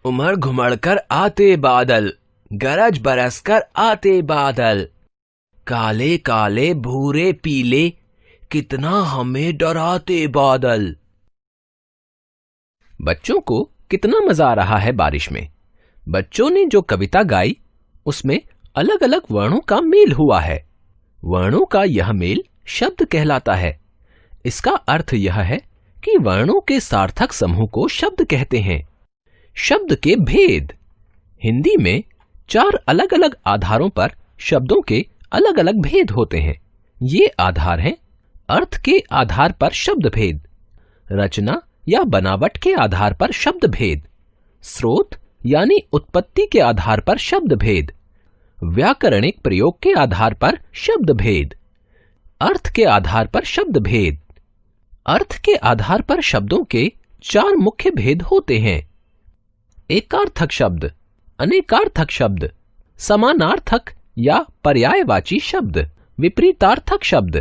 उमड़ घुमड़ कर आते बादल, गरज बरस कर आते बादल, काले काले भूरे पीले, कितना हमें डराते बादल। बच्चों को कितना मजा आ रहा है बारिश में। बच्चों ने जो कविता गाई उसमें अलग अलग वर्णों का मेल हुआ है। वर्णों का यह मेल शब्द कहलाता है। इसका अर्थ यह है कि वर्णों के सार्थक समूह को शब्द कहते हैं। शब्द के भेद। हिंदी में 4 अलग अलग आधारों पर शब्दों के अलग अलग भेद होते हैं। ये आधार हैं: अर्थ के आधार पर शब्द भेद, रचना या बनावट के आधार पर शब्द भेद, स्रोत यानी उत्पत्ति के आधार पर शब्द भेद, व्याकरणिक प्रयोग के आधार पर शब्द भेद, अर्थ के आधार पर शब्द भेद। अर्थ के आधार पर शब्दों के 4 मुख्य भेद होते हैं: एकार्थक शब्द, अनेकार्थक शब्द, समानार्थक या पर्यायवाची शब्द, विपरीतार्थक शब्द।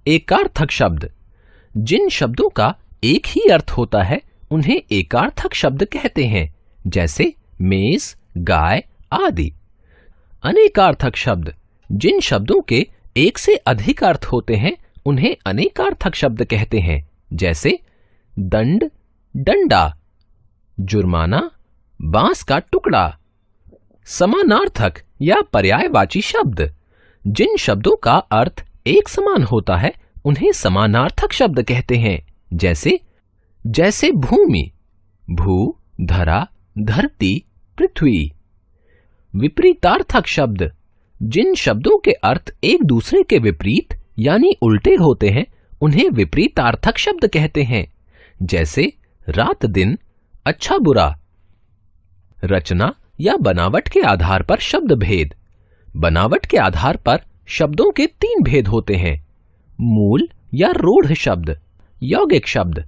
एकार्थक शब्द। जिन शब्दों का एक ही अर्थ होता है उन्हें एकार्थक शब्द कहते हैं, जैसे मेज, गाय आदि। अनेकार्थक शब्द। जिन शब्दों के एक से अधिक अर्थ होते हैं उन्हें अनेकार्थक शब्द कहते हैं, जैसे दंड, डंडा, जुर्माना, बांस का टुकड़ा। समानार्थक या पर्यायवाची शब्द। जिन शब्दों का अर्थ एक समान होता है उन्हें समानार्थक शब्द कहते हैं, जैसे भूमि, भू, धरा, धरती, पृथ्वी। विपरीतार्थक शब्द। जिन शब्दों के अर्थ एक दूसरे के विपरीत यानी उल्टे होते हैं उन्हें विपरीतार्थक शब्द कहते हैं, जैसे रात दिन, अच्छा बुरा। रचना या बनावट के आधार पर शब्द भेद। बनावट के आधार पर शब्दों के 3 भेद होते हैं: मूल या रूढ़ शब्द, यौगिक शब्द,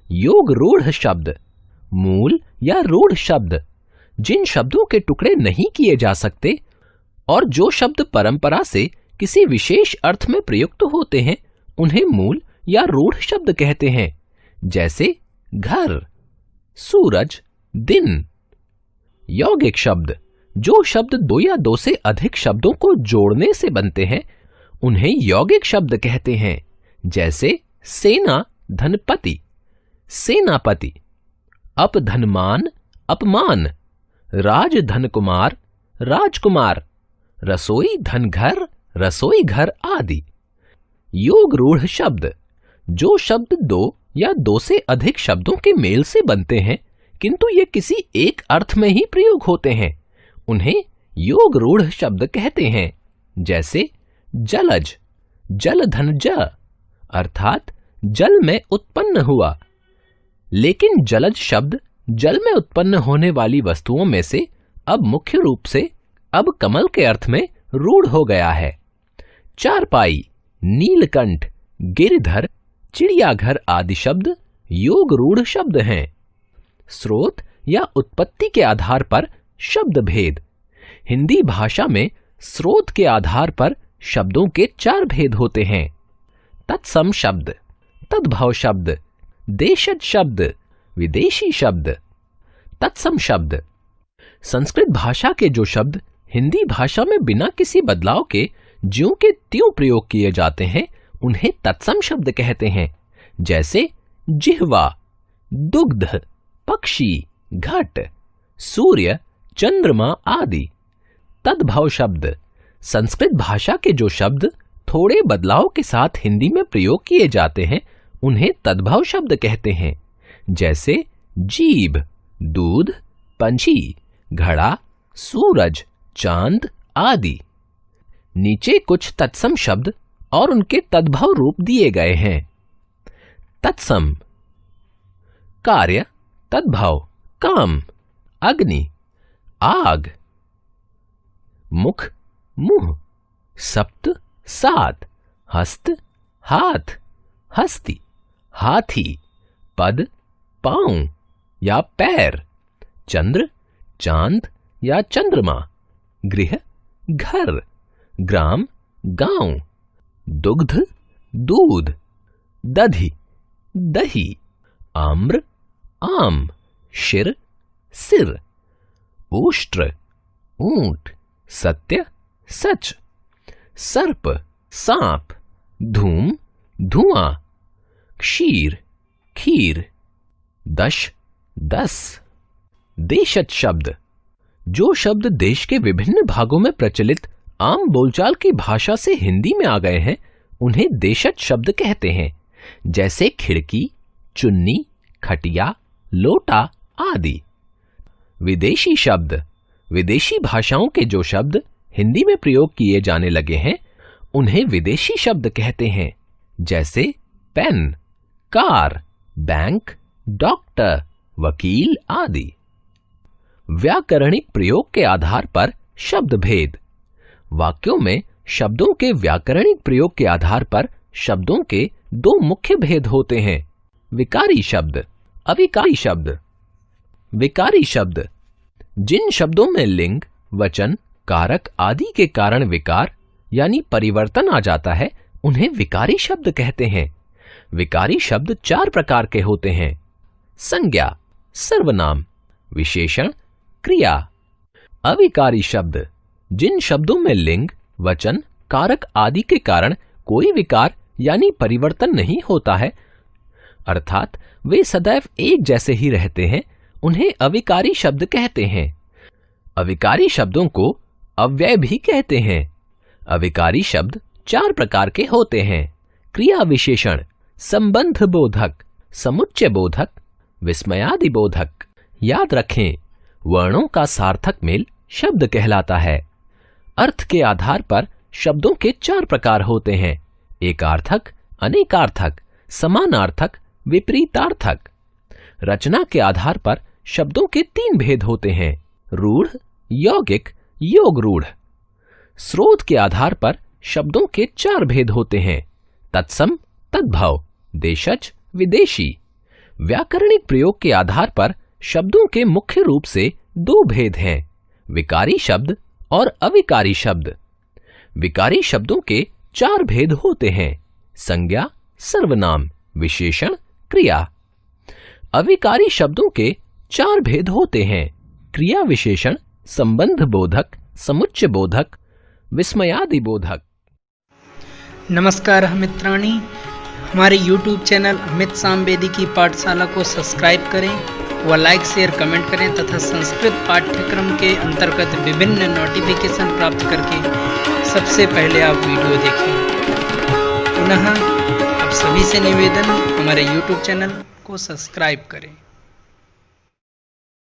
योग रूढ़ शब्द। मूल या रूढ़ शब्द। जिन शब्दों के टुकड़े नहीं किए जा सकते और जो शब्द परंपरा से किसी विशेष अर्थ में प्रयुक्त होते हैं उन्हें मूल या रूढ़ शब्द कहते हैं, जैसे घर, सूरज, दिन। यौगिक शब्द। जो शब्द 2 या 2 से अधिक शब्दों को जोड़ने से बनते हैं उन्हें यौगिक शब्द कहते हैं, जैसे सेना, धनपति, सेनापति। अपधनमान, अपमान, राजधन कुमार, राजकुमार, रसोई धन घर, रसोई घर आदि। योग रूढ़ शब्द। जो शब्द 2 या 2 से अधिक शब्दों के मेल से बनते हैं किंतु ये किसी एक अर्थ में ही प्रयोग होते हैं उन्हें योग रूढ़ शब्द कहते हैं, जैसे जलज, जलधन ज, अर्थात जल में उत्पन्न हुआ। लेकिन जलज शब्द जल में उत्पन्न होने वाली वस्तुओं में से अब मुख्य रूप से अब कमल के अर्थ में रूढ़ हो गया है। चारपाई, नीलकंठ, गिरधर, चिड़ियाघर आदि शब्द योग रूढ़ शब्द हैं। स्रोत या उत्पत्ति के आधार पर शब्द भेद। हिंदी भाषा में स्रोत के आधार पर शब्दों के 4 भेद होते हैं: तत्सम शब्द, तद्भव शब्द, देशज शब्द, विदेशी शब्द। तत्सम शब्द। संस्कृत भाषा के जो शब्द हिंदी भाषा में बिना किसी बदलाव के ज्यों के त्यों प्रयोग किए जाते हैं उन्हें तत्सम शब्द कहते हैं, जैसे जिह्वा, दुग्ध, पक्षी, घट, सूर्य, चंद्रमा आदि। तद्भव शब्द। संस्कृत भाषा के जो शब्द थोड़े बदलाव के साथ हिंदी में प्रयोग किए जाते हैं उन्हें तद्भव शब्द कहते हैं, जैसे जीभ, दूध, पंछी, घड़ा, सूरज, चांद आदि। नीचे कुछ तत्सम शब्द और उनके तद्भव रूप दिए गए हैं। तत्सम। कार्य, तद्भव, काम, अग्नि, आग, मुख, मुंह, सप्त, 7, हस्त, हाथ, हस्ती, हाथी, पद, पांव या पैर, चंद्र, चांद या चंद्रमा, गृह, घर, ग्राम, गांव, दुग्ध, दूध, दधि, दही, आम्र, आम, शिर, सिर, उष्ट्र, ऊंट, सत्य, सच, सर्प, सांप, धूम, धुआं, क्षीर, खीर, दश, 10। देशज शब्द, जो शब्द देश के विभिन्न भागों में प्रचलित आम बोलचाल की भाषा से हिंदी में आ गए हैं, उन्हें देशज शब्द कहते हैं, जैसे खिड़की, चुन्नी, खटिया, लोटा आदि। विदेशी शब्द, विदेशी भाषाओं के जो शब्द हिंदी में प्रयोग किए जाने लगे हैं, उन्हें विदेशी शब्द कहते हैं, जैसे पेन, कार, बैंक, डॉक्टर, वकील आदि। व्याकरणिक प्रयोग के आधार पर शब्द भेद, वाक्यों में शब्दों के व्याकरणिक प्रयोग के आधार पर शब्दों के दो मुख्य भेद होते हैं, विकारी शब्द, अविकारी शब्द। विकारी शब्द, जिन शब्दों में लिंग, वचन, कारक आदि के कारण विकार यानी परिवर्तन आ जाता है, उन्हें विकारी शब्द कहते हैं। विकारी शब्द 4 प्रकार के होते हैं: संज्ञा, सर्वनाम, विशेषण, क्रिया। अविकारी शब्द, जिन शब्दों में लिंग, वचन, कारक आदि के कारण कोई विकार यानी परिवर्तन नहीं होता है, अर्थात वे सदैव एक जैसे ही रहते हैं, उन्हें अविकारी शब्द कहते हैं। अविकारी शब्दों को अव्यय भी कहते हैं। अविकारी शब्द 4 प्रकार के होते हैं: क्रिया विशेषण, संबंध बोधक, समुच्चय बोधक, विस्मयादि बोधक। याद रखें, वर्णों का सार्थक मेल शब्द कहलाता है। अर्थ के आधार पर शब्दों के 4 प्रकार होते हैं: एकार्थक, अनेकार्थक, समानार्थक, विपरीतार्थक। रचना के आधार पर शब्दों के 3 भेद होते हैं: रूढ़, यौगिक, योग रूढ़। स्रोत के आधार पर शब्दों के 4 भेद होते हैं: तत्सम, तद्भव, देशज, विदेशी। व्याकरणिक प्रयोग के आधार पर शब्दों के मुख्य रूप से 2 भेद हैं: विकारी शब्द और अविकारी शब्द। विकारी शब्दों के 4 भेद होते हैं: संज्ञा, सर्वनाम, विशेषण, क्रिया। अविकारी शब्दों के 4 भेद होते हैं: क्रिया विशेषण, संबंध बोधक, समुच्चय बोधक, विस्मयादि बोधक। नमस्कार मित्राणि, हमारे YouTube चैनल अमित सामवेदी की पाठशाला को सब्सक्राइब करें व लाइक, शेयर, कमेंट करें तथा संस्कृत पाठ्यक्रम के अंतर्गत विभिन्न नोटिफिकेशन प्राप्त करके सबसे पहले आप वीडियो देखें। पुनः आप सभी से निवेदन, हमारे YouTube चैनल को सब्सक्राइब करें।